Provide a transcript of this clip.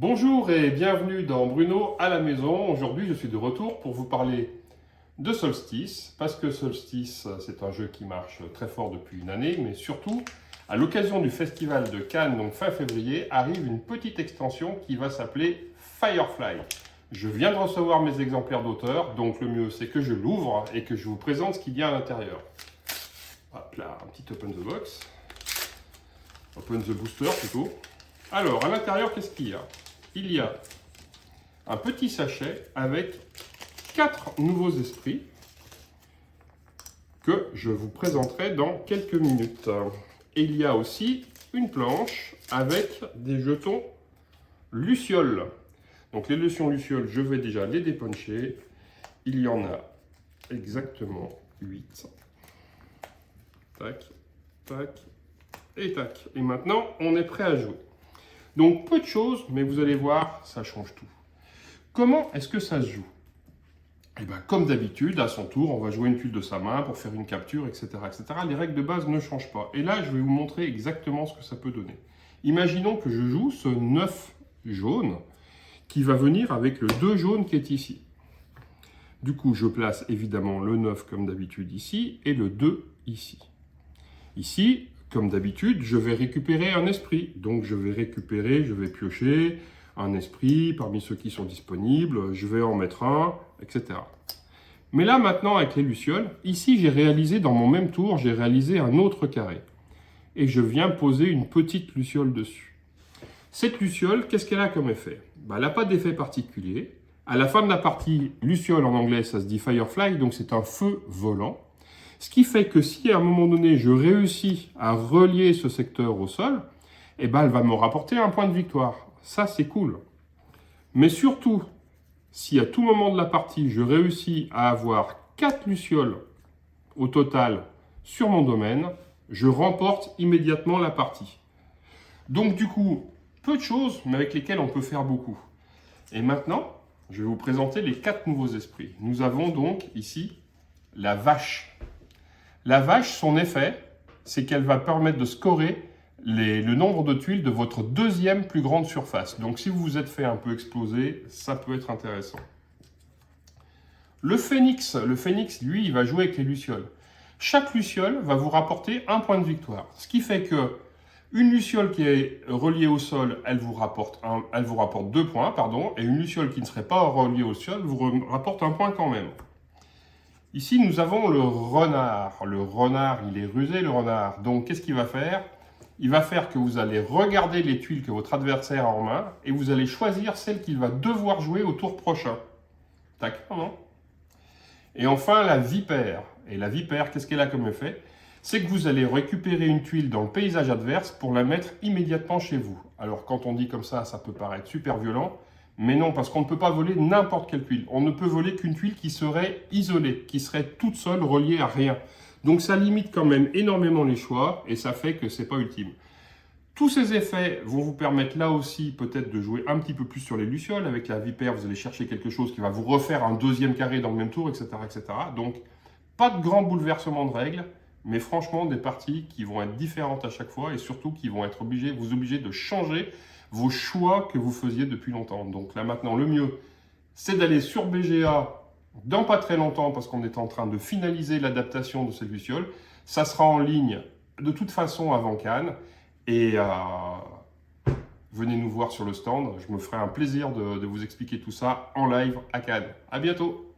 Bonjour et bienvenue dans Bruno à la maison. Aujourd'hui, je suis de retour pour vous parler de Solstice, parce que Solstice, c'est un jeu qui marche très fort depuis une année, mais surtout, à l'occasion du Festival de Cannes, donc fin février, arrive une petite extension qui va s'appeler Firefly. Je viens de recevoir mes exemplaires d'auteur, donc le mieux c'est que je l'ouvre et que je vous présente ce qu'il y a à l'intérieur. Hop là, un petit open the box. Open the booster plutôt. Alors, à l'intérieur, qu'est-ce qu'il y a? Il y a un petit sachet avec 4 nouveaux esprits que je vous présenterai dans quelques minutes. Et il y a aussi une planche avec des jetons Lucioles. Donc les lotions Lucioles, je vais déjà les dépuncher. Il y en a exactement 8. Tac, tac et tac. Et maintenant, on est prêt à jouer. Donc peu de choses, mais vous allez voir, ça change tout. Comment est-ce que ça se joue? Et bien, comme d'habitude, à son tour, on va jouer une tuile de sa main pour faire une capture, etc., etc. Les règles de base ne changent pas. Et là, je vais vous montrer exactement ce que ça peut donner. Imaginons que je joue ce 9 jaune qui va venir avec le 2 jaune qui est ici. Du coup, je place évidemment le 9 comme d'habitude ici et le 2 ici. Ici, comme d'habitude, je vais récupérer un esprit. Donc, je vais piocher un esprit parmi ceux qui sont disponibles. Je vais en mettre un, etc. Mais là, maintenant, avec les lucioles, ici, j'ai réalisé, dans mon même tour, j'ai réalisé un autre carré. Et je viens poser une petite luciole dessus. Cette luciole, qu'est-ce qu'elle a comme effet? Elle n'a pas d'effet particulier. À la fin de la partie, luciole en anglais, ça se dit firefly, donc c'est un feu volant. Ce qui fait que si à un moment donné, je réussis à relier ce secteur au sol, eh ben, elle va me rapporter un point de victoire. Ça, c'est cool. Mais surtout, si à tout moment de la partie, je réussis à avoir 4 lucioles au total sur mon domaine, je remporte immédiatement la partie. Donc du coup, peu de choses, mais avec lesquelles on peut faire beaucoup. Et maintenant, je vais vous présenter les 4 nouveaux esprits. Nous avons donc ici la vache. La vache, son effet, c'est qu'elle va permettre de scorer le nombre de tuiles de votre deuxième plus grande surface. Donc si vous vous êtes fait un peu exploser, ça peut être intéressant. Le phénix, lui, il va jouer avec les lucioles. Chaque luciole va vous rapporter un point de victoire. Ce qui fait que une luciole qui est reliée au sol, elle vous rapporte 2 points, et une luciole qui ne serait pas reliée au sol vous rapporte un point quand même. Ici, nous avons le renard. Le renard, il est rusé, le renard. Donc, qu'est-ce qu'il va faire? Il va faire que vous allez regarder les tuiles que votre adversaire a en main et vous allez choisir celle qu'il va devoir jouer au tour prochain. Tac, non? Et enfin, la vipère. Et la vipère, qu'est-ce qu'elle a comme effet? C'est que vous allez récupérer une tuile dans le paysage adverse pour la mettre immédiatement chez vous. Alors, quand on dit comme ça peut paraître super violent. Mais non, parce qu'on ne peut pas voler n'importe quelle tuile. On ne peut voler qu'une tuile qui serait isolée, qui serait toute seule, reliée à rien. Donc ça limite quand même énormément les choix et ça fait que ce n'est pas ultime. Tous ces effets vont vous permettre là aussi peut-être de jouer un petit peu plus sur les lucioles. Avec la vipère, vous allez chercher quelque chose qui va vous refaire un deuxième carré dans le même tour, etc., etc. Donc pas de grand bouleversement de règles, mais franchement des parties qui vont être différentes à chaque fois et surtout qui vont être vous obliger de changer vos choix que vous faisiez depuis longtemps. Donc là maintenant, le mieux, c'est d'aller sur BGA dans pas très longtemps parce qu'on est en train de finaliser l'adaptation de ces lucioles. Ça sera en ligne de toute façon avant Cannes. Et venez nous voir sur le stand. Je me ferai un plaisir de vous expliquer tout ça en live à Cannes. À bientôt!